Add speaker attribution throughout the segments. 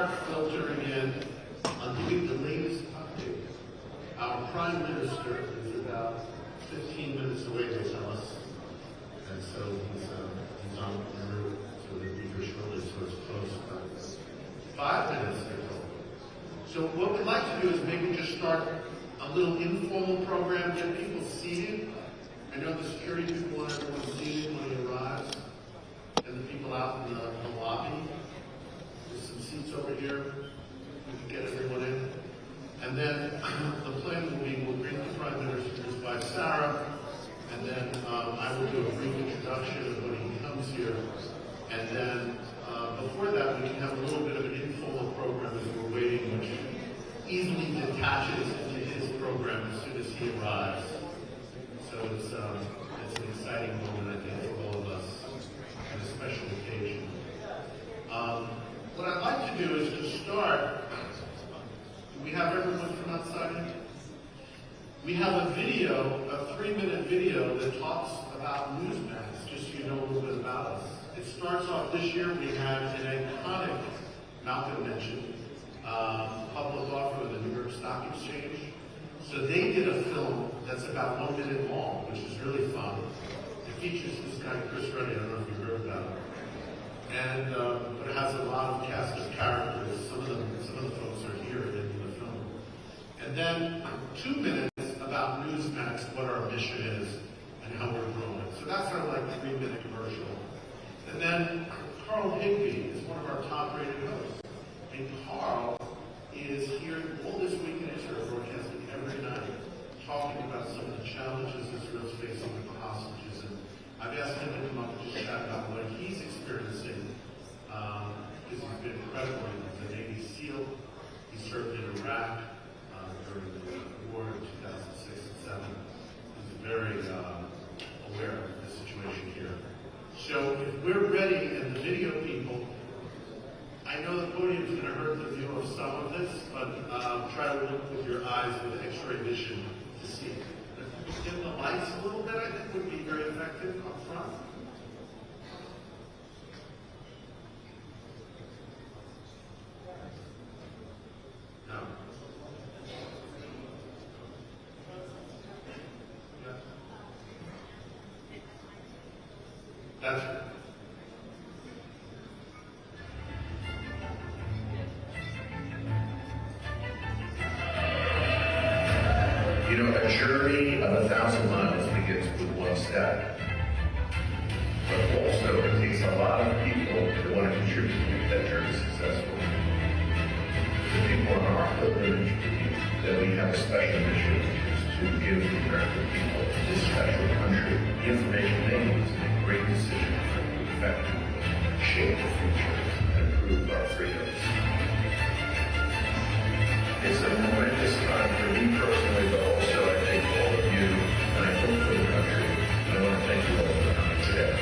Speaker 1: start filtering in. I'll give you the latest update. Our Prime Minister is about 15 minutes away, they tell us. And so he's on the route to the Beaver shortly, so it's close. But 5 minutes, they're told. So what we'd like to do is maybe just start a little informal program, get people seated. I know the security people want everyone seated when he arrives, and the people out in the lobby. There's some seats over here. We can get everyone in. And then the plan will be we'll greet the Prime Minister, his wife Sarah, and then I will do a brief introduction of when he comes here. And then before that, we can have a little bit of an informal program as we're waiting, which easily detaches into his program as soon as he arrives. So it's an exciting moment, I think, for all of us, and a special occasion. What I'd like to do is to start. Do we have everyone from outside here? We have a video, a 3-minute video that talks about Newsmax, just so you know a little bit about us. It starts off this year. We had an iconic, Malcolm mentioned, public offer of the New York Stock Exchange. So they did a film that's about 1 minute long, which is really fun. It features this guy, Chris Reddy, I don't know if you heard about him. And, but it has a lot of cast of characters. Some of the folks are here in the film. And then 2 minutes about Newsmax, what our mission is, and how we're growing. So that's our like 3-minute commercial. And then Carl Higby is one of our top-rated hosts. And Carl is here all this week in Israel, broadcasting every night, talking about some of the challenges Israel's facing with the hostages. And I've asked him to come up and just chat about what he's experiencing, because he's been incredible. He's a Navy SEAL. He served in Iraq during the war in 2006 and 7. He's very aware of the situation here. So if we're ready, and the video people, I know the podium's going to hurt the view of some of this, but try to look with your eyes with X-ray vision to see. If you dim the lights a little bit, I think would be very effective up front. No. Yeah. That's it.
Speaker 2: You know, a journey of 1,000 miles begins with one step. But also, it takes a lot of people that want to contribute to make that journey successful. The people in our privilege that we have a special mission to give the American people, this special country, the information they need to make great decisions that will effectively shape the future and improve our freedoms. It's a momentous time for me personally, but also I thank all of you, and I hope for the country. And I want to thank you all for coming today.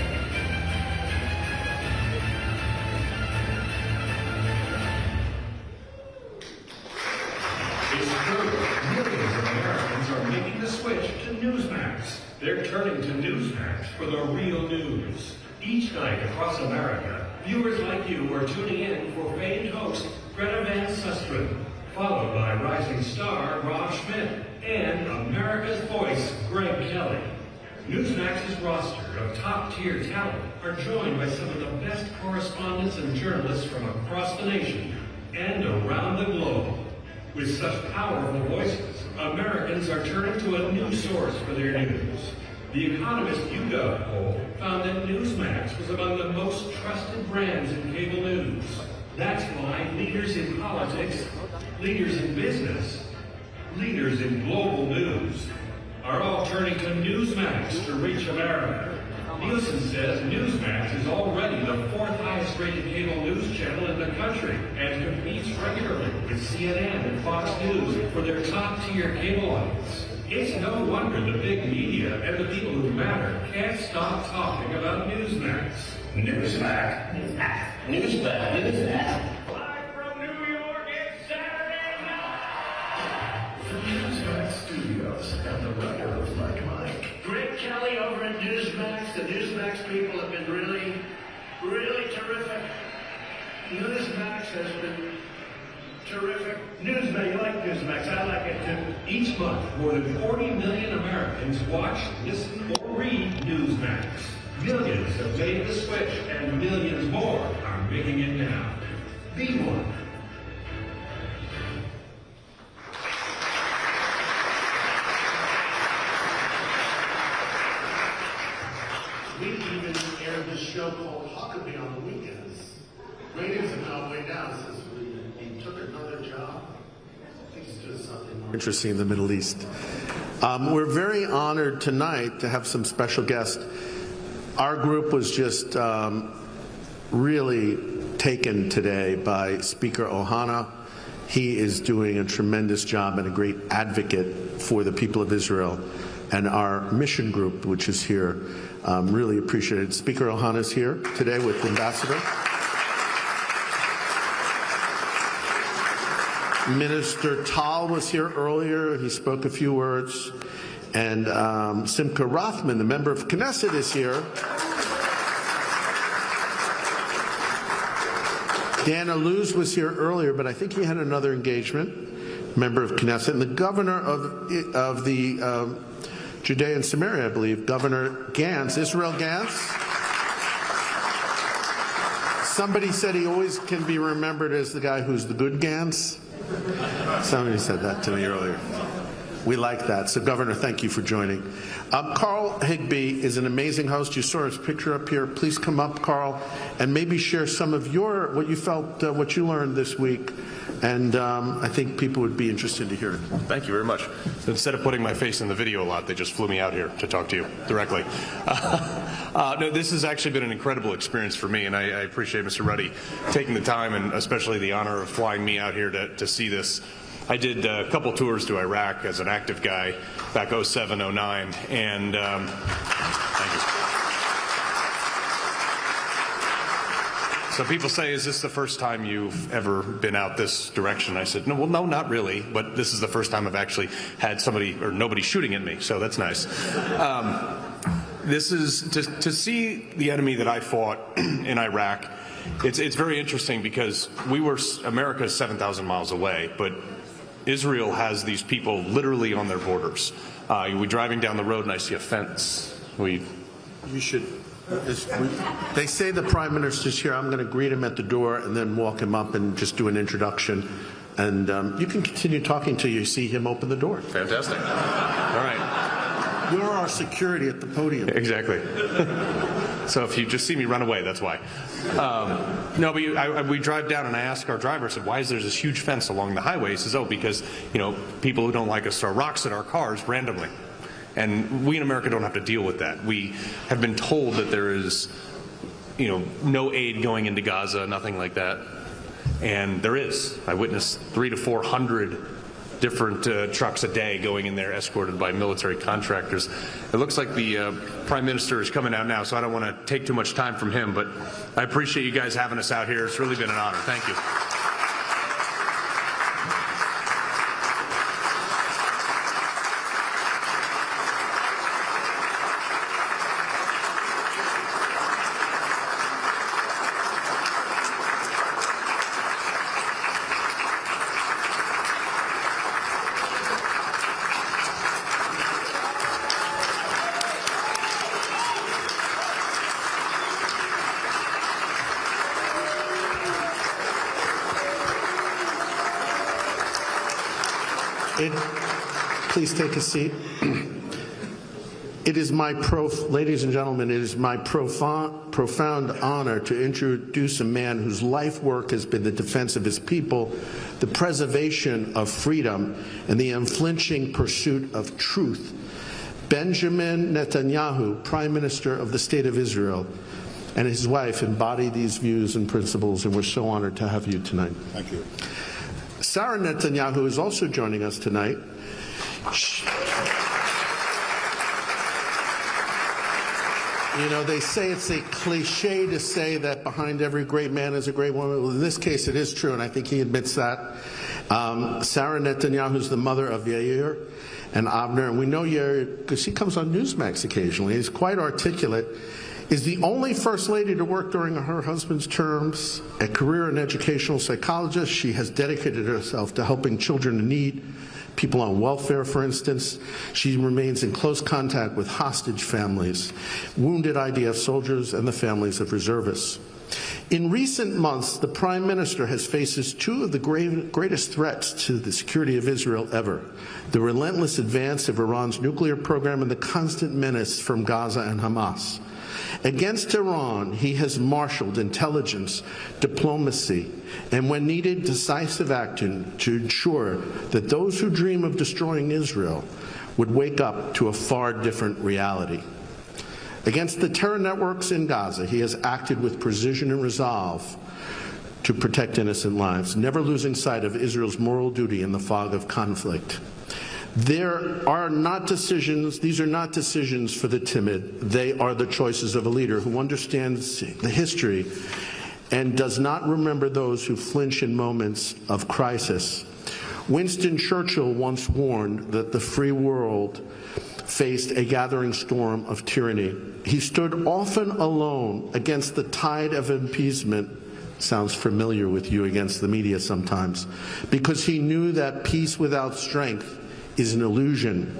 Speaker 3: It's true. Millions of Americans are making the switch to Newsmax. They're turning to Newsmax for the real news. Each night across America, viewers like you are tuning in for famed host Greta Van Susteren, followed by rising star Rob Schmidt and America's voice Greg Kelly. Newsmax's roster of top-tier talent are joined by some of the best correspondents and journalists from across the nation and around the globe. With such powerful voices, Americans are turning to a new source for their news. The Economist YouGov poll found that Newsmax was among the most trusted brands in cable news. That's why leaders in politics, leaders in business, leaders in global news are all turning to Newsmax to reach America. Nielsen says Newsmax is already the 4th highest rated cable news channel in the country and competes regularly with CNN and Fox News for their top-tier cable audience. It's no wonder the big media and the people who matter can't stop talking about Newsmax.
Speaker 2: Newsmax.
Speaker 3: Newsmax. Live from New York, it's Saturday night!
Speaker 2: The Newsmax studios and the writer of Like Mike.
Speaker 1: Greg Kelly over at Newsmax. The Newsmax people have been really terrific. Newsmax has been
Speaker 3: Terrific. Newsmax, you like Newsmax. I like it too. Each month, more than 40 million Americans watch, listen, or read Newsmax. Millions have made the switch, and millions more are making it now. Be one.
Speaker 1: We even aired this show called Huckabee on the weekends. Ratings have gone way down since he took another job. I think he's doing something more interesting in the Middle East. We're very honored tonight to have some special guests. Our group was just really taken today by Speaker Ohana. He is doing a tremendous job and a great advocate for the people of Israel. And our mission group, which is here, really appreciated. Speaker Ohana is here today with Ambassador. Minister Tal was here earlier. He spoke a few words. And Simcha Rothman, the member of Knesset, is here. Dana Luz was here earlier, but I think he had another engagement, member of Knesset. And the governor of the Judea and Samaria, I believe, Governor Gantz, Israel Gantz. Somebody said he always can be remembered as the guy who's the good Gantz. Somebody said that to me earlier. We like that. So, Governor, thank you for joining. Carl Higbee is an amazing host. You saw his picture up here. Please come up, Carl, and maybe share some of what you felt, what you learned this week. And I think people would be interested to hear it.
Speaker 4: Thank you very much. Instead of putting my face in the video a lot, they just flew me out here to talk to you directly. No, this has actually been an incredible experience for me, and I appreciate Mr. Ruddy taking the time and especially the honor of flying me out here to see this. I did a couple tours to Iraq as an active guy back 07, 09, and thank you. So people say, is this the first time you've ever been out this direction? I said, no, well, no, not really, but this is the first time I've actually had somebody or nobody shooting at me, so that's nice. This is, to see the enemy that I fought in Iraq, it's very interesting because America's 7,000 miles away, but Israel has these people literally on their borders. We're driving down the road and I see a fence. You should.
Speaker 1: They say the Prime Minister's here. I'm going to greet him at the door and then walk him up and just do an introduction. And you can continue talking till you see him open the door.
Speaker 4: Fantastic. All right.
Speaker 1: You're our security at the podium.
Speaker 4: Exactly. So if you just see me run away, that's why. No, but we drive down and I ask our driver, I said, why is there this huge fence along the highway? He says, oh, because, people who don't like us throw rocks at our cars randomly. And we in America don't have to deal with that. We have been told that there is, no aid going into Gaza, nothing like that. And there is. I witnessed 300 to 400 different trucks a day going in there, escorted by military contractors. It looks like the Prime Minister is coming out now, so I don't want to take too much time from him, but I appreciate you guys having us out here. It's really been an honor. Thank you.
Speaker 1: Please take a seat. It is my ladies and gentlemen, it is my profound honor to introduce a man whose life work has been the defense of his people, the preservation of freedom, and the unflinching pursuit of truth. Benjamin Netanyahu, Prime Minister of the State of Israel, and his wife embody these views and principles, and we're so honored to have you tonight.
Speaker 5: Thank you.
Speaker 1: Sarah Netanyahu is also joining us tonight. They say it's a cliche to say that behind every great man is a great woman. Well, in this case, it is true, and I think he admits that. Sarah Netanyahu is the mother of Yair and Abner, and we know Yair because he comes on Newsmax occasionally. He's quite articulate.
Speaker 5: is the only First Lady to work during her husband's terms. A career in educational psychologist, she has dedicated herself to helping children in need, people on welfare, for instance. She remains in close contact with hostage families, wounded IDF soldiers, and the families of reservists. In recent months, the Prime Minister has faced two of the greatest threats to the security of Israel ever: the relentless advance of Iran's nuclear program and the constant menace from Gaza and Hamas. Against Iran, he has marshaled intelligence, diplomacy, and when needed, decisive action to ensure that those who dream of destroying Israel would wake up to a far different reality. Against the terror networks in Gaza, he has acted with precision and resolve to protect innocent lives, never losing sight of Israel's moral duty in the fog of conflict. These are not decisions for the timid. They are the choices of a leader who understands the history and does not remember those who flinch in moments of crisis. Winston Churchill once warned that the free world faced a gathering storm of tyranny. He stood often alone against the tide of appeasement. Sounds familiar with you against the media sometimes, because he knew that peace without strength is an illusion.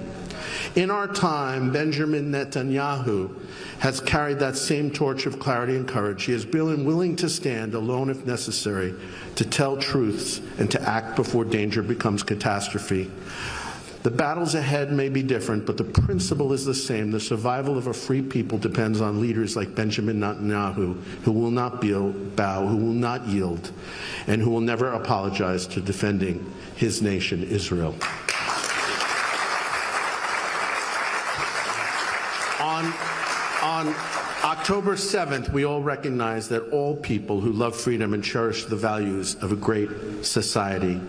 Speaker 5: In our time, Benjamin Netanyahu has carried that same torch of clarity and courage. He has been willing to stand alone if necessary, to tell truths, and to act before danger becomes catastrophe. The battles ahead may be different, but the principle is the same. The survival of a free people depends on leaders like Benjamin Netanyahu, who will not bow, who will not yield, and who will never apologize to defending his nation, Israel. On October 7th, we all recognize that all people who love freedom and cherish the values of a great society.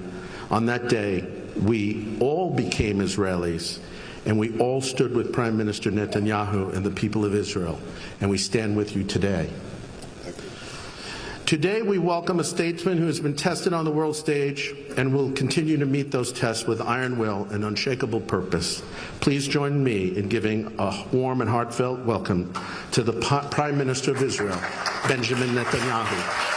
Speaker 5: On that day, we all became Israelis, and we all stood with Prime Minister Netanyahu and the people of Israel, and we stand with you today. Today, we welcome a statesman who has been tested on the world stage and will continue to meet those tests with iron will and unshakable purpose. Please join me in giving a warm and heartfelt welcome to the Prime Minister of Israel, Benjamin Netanyahu.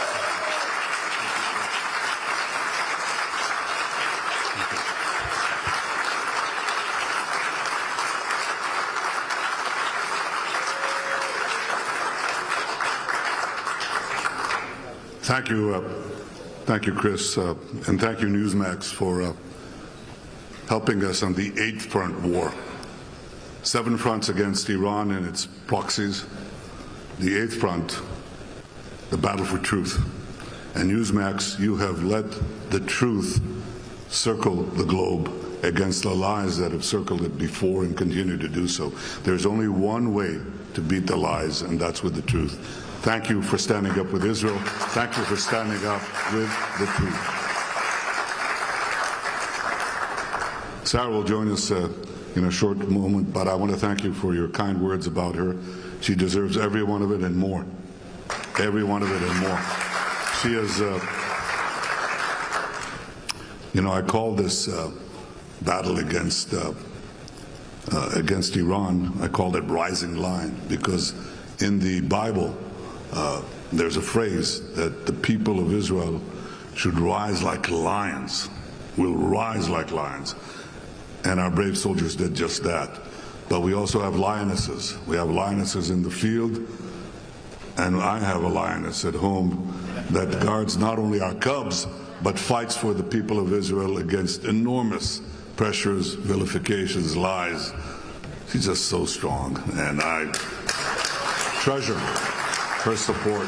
Speaker 6: Thank you, Chris, and thank you, Newsmax, for helping us on the 8th front war. 7 fronts against Iran and its proxies. The 8th front, the battle for truth. And Newsmax, you have let the truth circle the globe against the lies that have circled it before and continue to do so. There's only one way to beat the lies, and that's with the truth. Thank you for standing up with Israel. Thank you for standing up with the truth. Sarah will join us in a short moment, but I want to thank you for your kind words about her. She deserves every one of it and more. Every one of it and more. She is, I call this battle against Iran, I called it Rising Lion, because in the Bible, there's a phrase that the people of Israel should rise like lions, will rise like lions. And our brave soldiers did just that. But we also have lionesses. We have lionesses in the field, and I have a lioness at home that guards not only our cubs, but fights for the people of Israel against enormous pressures, vilifications, lies. She's just so strong, and I treasure her support.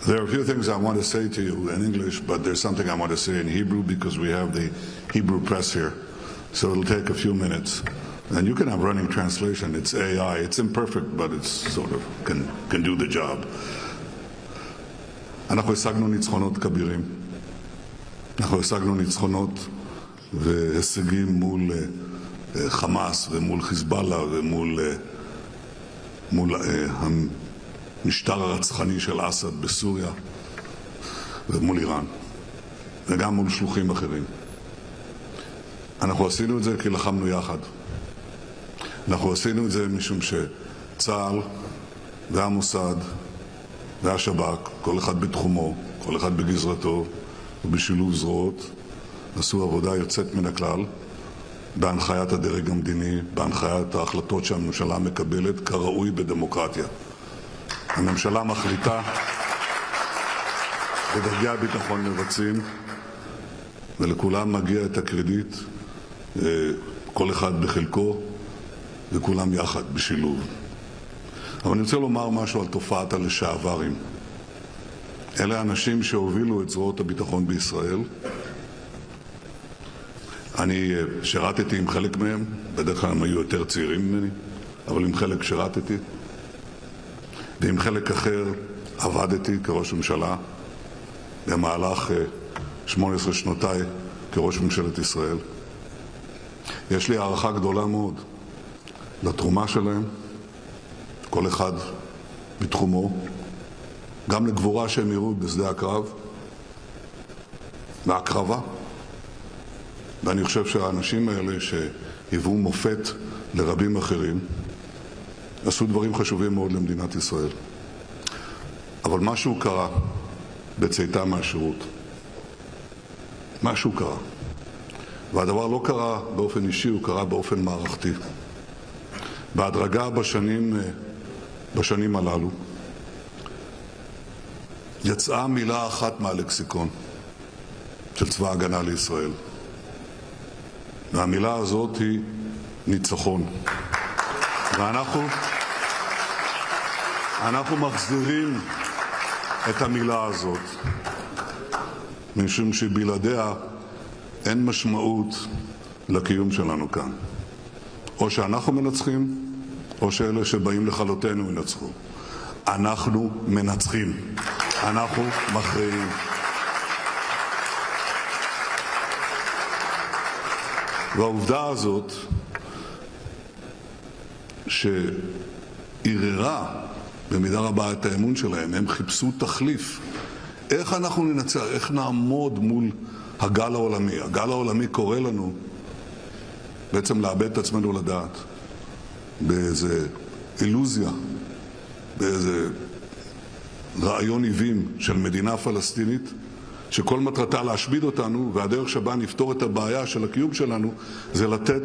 Speaker 6: There are a few things I want to say to you in English, but there's something I want to say in Hebrew because we have the Hebrew press here. So it'll take a few minutes. And you can have running translation. It's AI. It's imperfect, but it's sort of can do the job. אנחנו השגנו ניצחונות כבירים. אנחנו השגנו ניצחונות והישגים מול חמאס ומול חיזבאללה ומול המשטר הרצחני של אסד בסוריה ומול איראן וגם מול שלוחים אחרים. אנחנו עשינו את זה כי לחמנו יחד. אנחנו עשינו את זה משום שצה"ל והמוסד והשב"כ, כל אחד בתחומו, כל אחד בגזרתו ובשילוב זרועות, עשו עבודה יוצאת מן הכלל בהנחיית הדרג המדיני, בהנחיית ההחלטות שהממשלה מקבלת כראוי בדמוקרטיה. הממשלה מחליטה, ודרגי הביטחון מבצעים, ולכולם מגיע את הקרדיט, כל אחד בחלקו וכולם יחד בשילוב. אבל אני רוצה לומר משהו על תופעת הלשעברים. אלה האנשים שהובילו את זרועות הביטחון בישראל. אני שירתתי עם חלק מהם, בדרך כלל הם היו יותר צעירים ממני, אבל עם חלק שירתתי, ועם חלק אחר עבדתי כראש ממשלה במהלך 18 שנותיי כראש ממשלת ישראל. יש לי הערכה גדולה מאוד לתרומה שלהם, כל אחד בתחומו, גם לגבורה שהם יראו בשדה הקרב, והקרבה. ואני חושב שהאנשים האלה שהיוו מופת לרבים אחרים, עשו דברים חשובים מאוד למדינת ישראל. אבל משהו קרה בצאתם מהשירות. משהו קרה. והדבר לא קרה באופן אישי, הוא קרה באופן מערכתי. בהדרגה בשנים הללו יצאה מילה אחת מהלקסיקון של צבא ההגנה לישראל. והמילה הזאת היא ניצחון. ואנחנו מחזירים את המילה הזאת, משום שבלעדיה אין משמעות לקיום שלנו כאן. או שאנחנו מנצחים, או שאלה שבאים לכלותנו ינצחו. אנחנו מנצחים. אנחנו מכריעים. והעובדה הזאת שערערה במידה רבה את האמון שלהם, הם חיפשו תחליף. איך אנחנו ננצח? איך נעמוד מול הגל העולמי? הגל העולמי קורא לנו בעצם לאבד את עצמנו לדעת באיזה אילוזיה, באיזה רעיון עיווים של מדינה פלסטינית שכל מטרתה להשמיד אותנו, והדרך שבה נפתור את הבעיה של הקיום שלנו זה לתת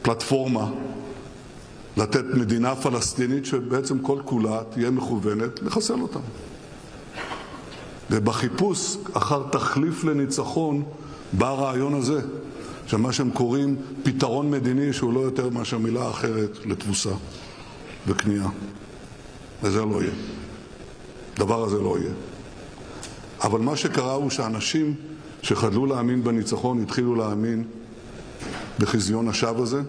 Speaker 6: פלטפורמה, לתת מדינה פלסטינית שבעצם כל כולה תהיה מכוונת לחסל אותנו. ובחיפוש אחר תחליף לניצחון בא הרעיון הזה, שמה שהם קוראים פתרון מדיני שהוא לא יותר מאשר מילה אחרת לתבוסה וכניעה. וזה לא יהיה. דבר הזה לא יהיה. אבל מה שקרה הוא שאנשים שחדלו להאמין בניצחון התחילו להאמין בחזיון השווא הזה,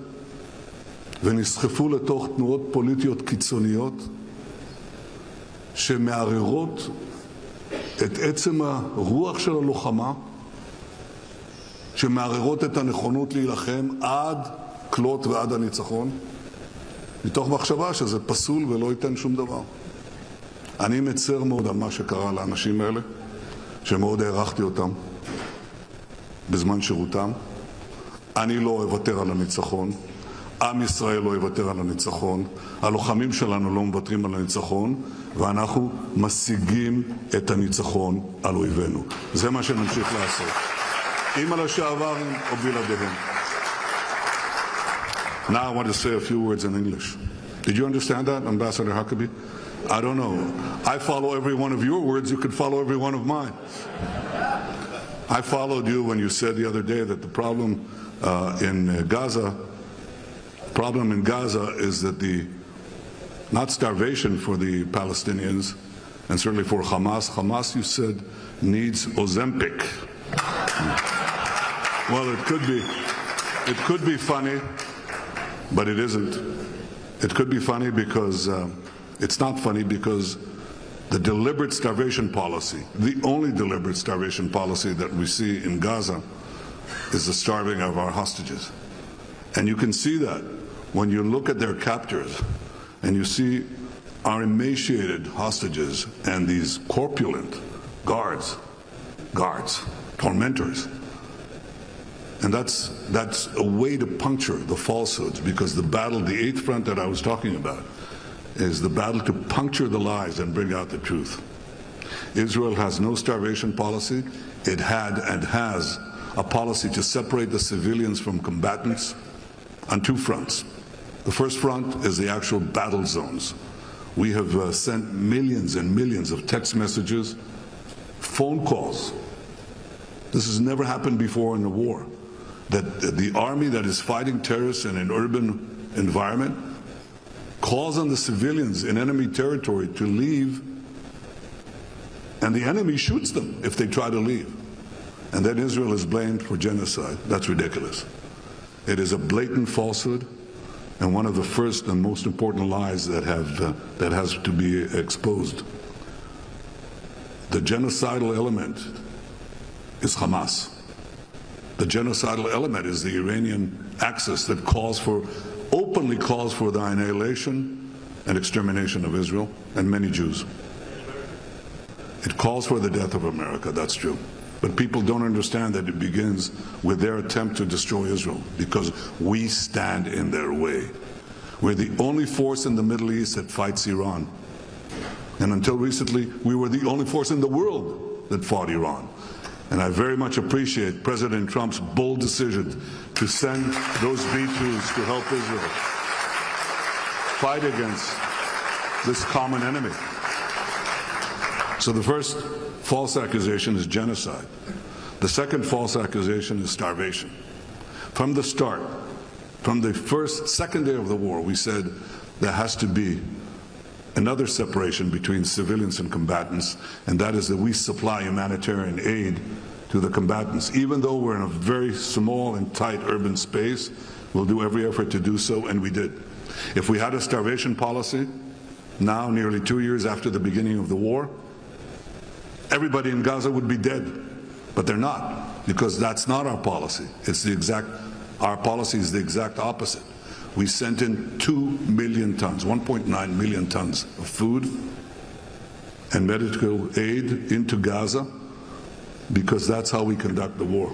Speaker 6: ונסחפו לתוך תנועות פוליטיות קיצוניות שמערערות את עצם הרוח של הלוחמה, שמערערות את הנכונות להילחם עד כלות ועד הניצחון, מתוך מחשבה שזה פסול ולא ייתן שום דבר. אני מצר מאוד על מה שקרה לאנשים האלה, שמאוד הערכתי אותם בזמן שירותם. אני לא אוותר על הניצחון, עם ישראל לא יוותר על הניצחון, הלוחמים שלנו לא מוותרים על הניצחון, ואנחנו משיגים את הניצחון על אויבינו. זה מה שנמשיך לעשות, עם הלשעברים או בלעדיהם. Now I want to say a few words in English. Did you understand that, Ambassador Huckabee? I don't know. I follow every one of your words. You could follow every one of mine. I followed you when you said the other day that the problem in Gaza is that not starvation for the Palestinians, and certainly for Hamas. Hamas, you said, needs Ozempic. Well, it could be funny, but it isn't. It could be funny because it's not funny because the deliberate starvation policy, the only deliberate starvation policy that we see in Gaza is the starving of our hostages. And you can see that when you look at their captors and you see our emaciated hostages and these corpulent guards, tormentors. And that's a way to puncture the falsehoods, because the battle, the eighth front that I was talking about, is the battle to puncture the lies and bring out the truth. Israel has no starvation policy. It had and has a policy to separate the civilians from combatants on two fronts. The first front is the actual battle zones. We have sent millions and millions of text messages, phone calls. This has never happened before in the war, that the army that is fighting terrorists in an urban environment calls on the civilians in enemy territory to leave, and the enemy shoots them if they try to leave. And then Israel is blamed for genocide. That's ridiculous. It is a blatant falsehood, and one of the first and most important lies that has to be exposed. The genocidal element is Hamas. The genocidal element is the Iranian axis that openly calls for the annihilation and extermination of Israel and many Jews. It calls for the death of America, that's true. But people don't understand that it begins with their attempt to destroy Israel, because we stand in their way. We're the only force in the Middle East that fights Iran. And until recently, we were the only force in the world that fought Iran. And I very much appreciate President Trump's bold decision to send those B-2s to help Israel fight against this common enemy. So the first false accusation is genocide. The second false accusation is starvation. From the start, from the second day of the war, we said there has to be another separation between civilians and combatants, and that is that we supply humanitarian aid to the combatants. Even though we're in a very small and tight urban space, we'll do every effort to do so, and we did. If we had a starvation policy, now nearly 2 years after the beginning of the war, everybody in Gaza would be dead. But they're not, because that's not our policy. Our policy is the exact opposite. We sent in 2 million tons, 1.9 million tons of food and medical aid into Gaza, because that's how we conduct the war.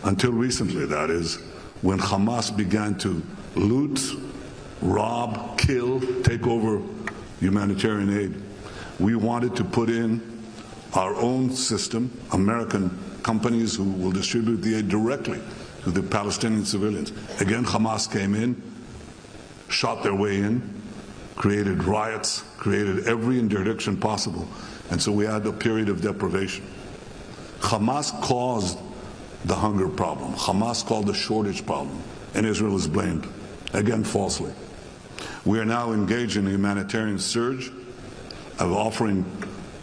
Speaker 6: Until recently, that is, when Hamas began to loot, rob, kill, take over humanitarian aid, we wanted to put in our own system, American companies who will distribute the aid directly to the Palestinian civilians. Again, Hamas came in, shot their way in, created riots, created every interdiction possible, and so we had a period of deprivation. Hamas caused the hunger problem. Hamas caused the shortage problem, and Israel is blamed, again falsely. We are now engaged in a humanitarian surge of offering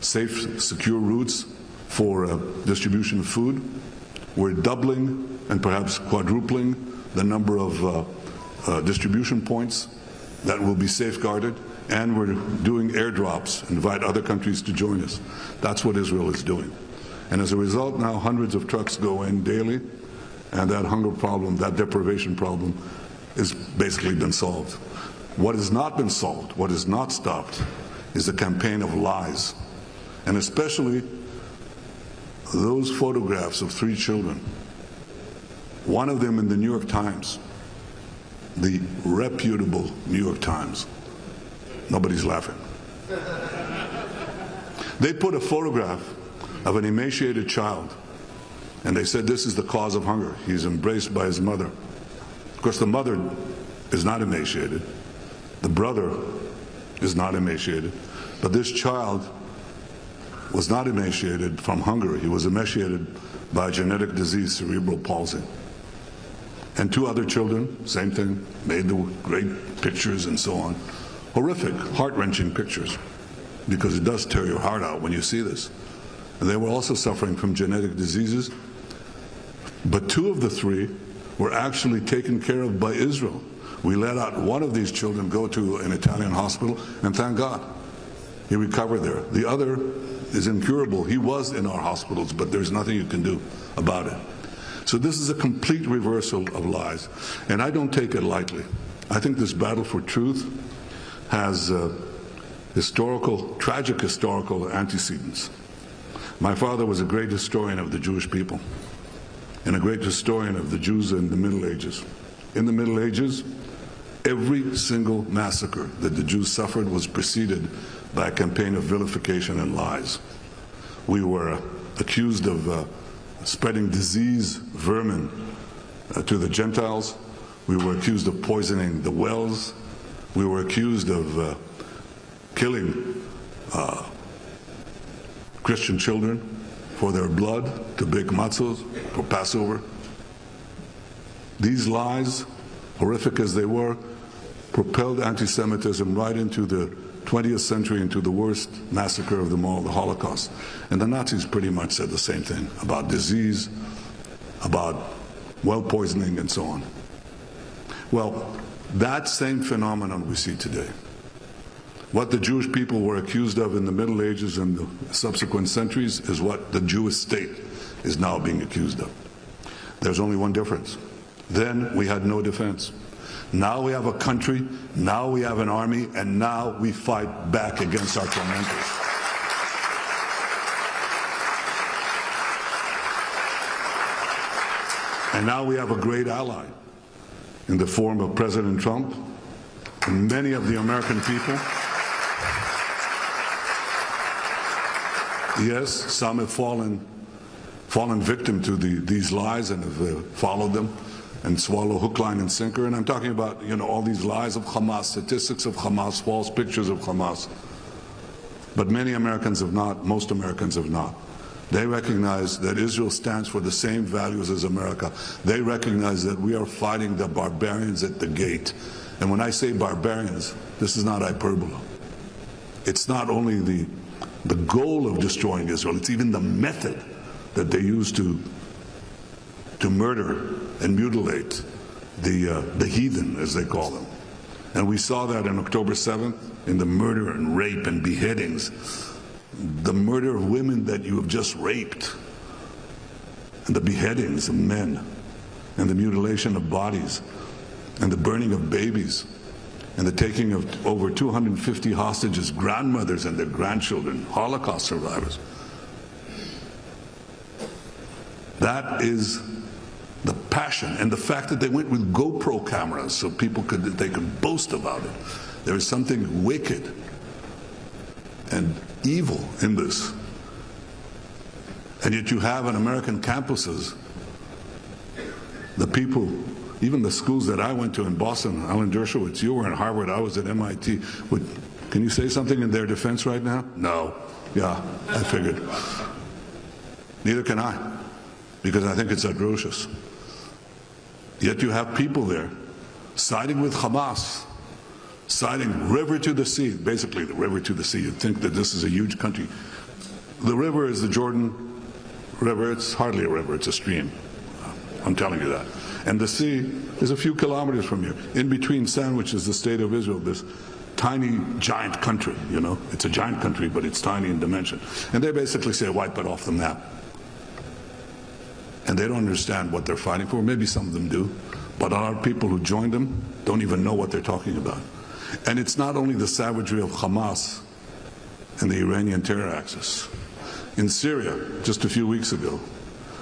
Speaker 6: safe, secure routes for distribution of food. We're doubling and perhaps quadrupling the number of distribution points that will be safeguarded, and we're doing airdrops, invite other countries to join us. That's what Israel is doing. And as a result, now hundreds of trucks go in daily, and that hunger problem, that deprivation problem, has basically been solved. What has not been solved, what has not stopped, is the campaign of lies, and especially those photographs of 3 children. One of them in the New York Times, the reputable New York Times. Nobody's laughing. They put a photograph of an emaciated child, and they said this is the cause of hunger. He's embraced by his mother. Of course, the mother is not emaciated. The brother is not emaciated. But this child was not emaciated from hunger. He was emaciated by a genetic disease, cerebral palsy. And 2 other children, same thing, made the great pictures and so on. Horrific, heart-wrenching pictures, because it does tear your heart out when you see this. And they were also suffering from genetic diseases. But 2 of the 3 were actually taken care of by Israel. We let out one of these children go to an Italian hospital, and thank God, he recovered there. The other is incurable. He was in our hospitals, but there's nothing you can do about it. So this is a complete reversal of lies, and I don't take it lightly. I think this battle for truth has tragic historical antecedents. My father was a great historian of the Jewish people. and a great historian of the Jews in the Middle Ages. In the Middle Ages, every single massacre that the Jews suffered was preceded by a campaign of vilification and lies. We were accused of spreading disease, vermin, to the Gentiles. We were accused of poisoning the wells. We were accused of killing Christian children for their blood to bake matzos for Passover. These lies, horrific as they were, propelled anti-Semitism right into the 20th century, into the worst massacre of them all, the Holocaust. And the Nazis pretty much said the same thing about disease, about well poisoning, and so on. Well, that same phenomenon we see today. What the Jewish people were accused of in the Middle Ages and the subsequent centuries is what the Jewish state is now being accused of. There's only one difference. Then we had no defense. Now we have a country, now we have an army, and now we fight back against our tormentors. And now we have a great ally in the form of President Trump and many of the American people. Yes, some have fallen victim to these lies and have followed them and swallow hook, line, and sinker. And I'm talking about, all these lies of Hamas, statistics of Hamas, false pictures of Hamas. But many Americans have not, most Americans have not. They recognize that Israel stands for the same values as America. They recognize that we are fighting the barbarians at the gate. And when I say barbarians, this is not hyperbole. It's not only the goal of destroying Israel, it's even the method that they use to murder and mutilate the heathen, as they call them. And we saw that on October 7th in the murder and rape and beheadings, the murder of women that you have just raped, and the beheadings of men, and the mutilation of bodies, and the burning of babies, and the taking of over 250 hostages, grandmothers and their grandchildren, Holocaust survivors. That is the passion, and the fact that they went with GoPro cameras so they could boast about it. There is something wicked and evil in this. And yet you have in American campuses, the people, even the schools that I went to in Boston, Alan Dershowitz, you were in Harvard, I was at MIT. Can you say something in their defense right now? No. Yeah, I figured. Neither can I, because I think it's atrocious. Yet you have people there siding with Hamas, siding river to the sea, basically the river to the sea. You'd think that this is a huge country. The river is the Jordan River. It's hardly a river, it's a stream. I'm telling you that. And the sea is a few kilometers from here. In between Sandwich is the state of Israel, this tiny, giant country, It's a giant country, but it's tiny in dimension. And they basically say, wipe it off the map. And they don't understand what they're fighting for. Maybe some of them do. But our people who joined them don't even know what they're talking about. And it's not only the savagery of Hamas and the Iranian terror axis. In Syria, just a few weeks ago,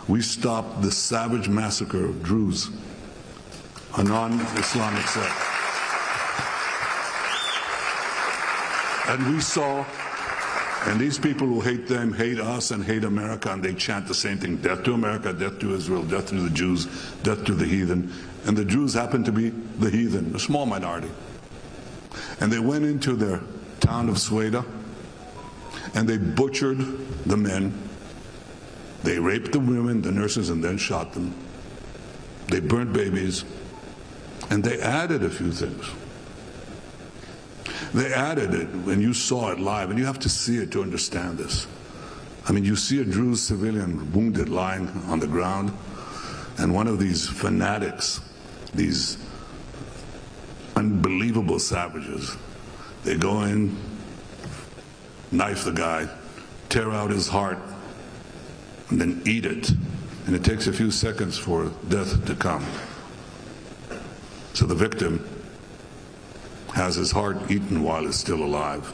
Speaker 6: we stopped the savage massacre of Druze, a non-Islamic sect. And we saw, and these people who hate them hate us and hate America, and they chant the same thing: death to America, death to Israel, death to the Jews, death to the heathen. And the Jews happen to be the heathen, a small minority. And they went into their town of Sueda, and they butchered the men. They raped the women, the nurses, and then shot them. They burnt babies, and they added a few things. They added it, and you saw it live, and you have to see it to understand this. I mean, you see a Druze civilian wounded lying on the ground, and one of these fanatics, these unbelievable savages, they go in, knife the guy, tear out his heart, and then eat it. And it takes a few seconds for death to come. So the victim has his heart eaten while he's still alive.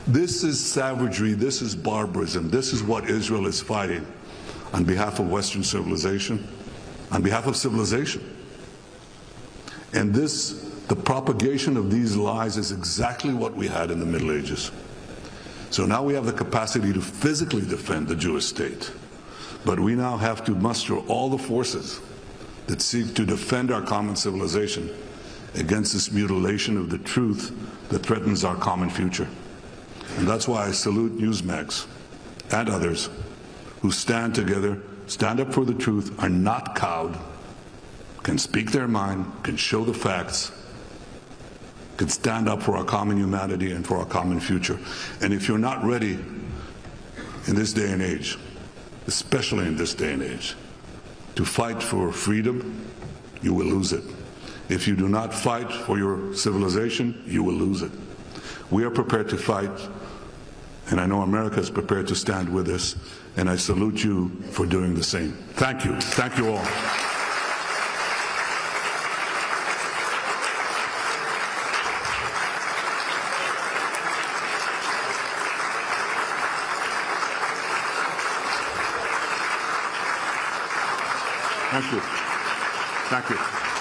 Speaker 6: This is savagery, this is barbarism, this is what Israel is fighting. on behalf of Western civilization, on behalf of civilization. And the propagation of these lies is exactly what we had in the Middle Ages. So now we have the capacity to physically defend the Jewish state. But we now have to muster all the forces that seek to defend our common civilization against this mutilation of the truth that threatens our common future. And that's why I salute Newsmax and others who stand together, stand up for the truth, are not cowed, can speak their mind, can show the facts, can stand up for our common humanity and for our common future. And if you're not ready in this day and age, especially in this day and age, to fight for freedom, you will lose it. If you do not fight for your civilization, you will lose it. We are prepared to fight, and I know America is prepared to stand with us, and I salute you for doing the same. Thank you. Thank you all. Thank you. Thank you.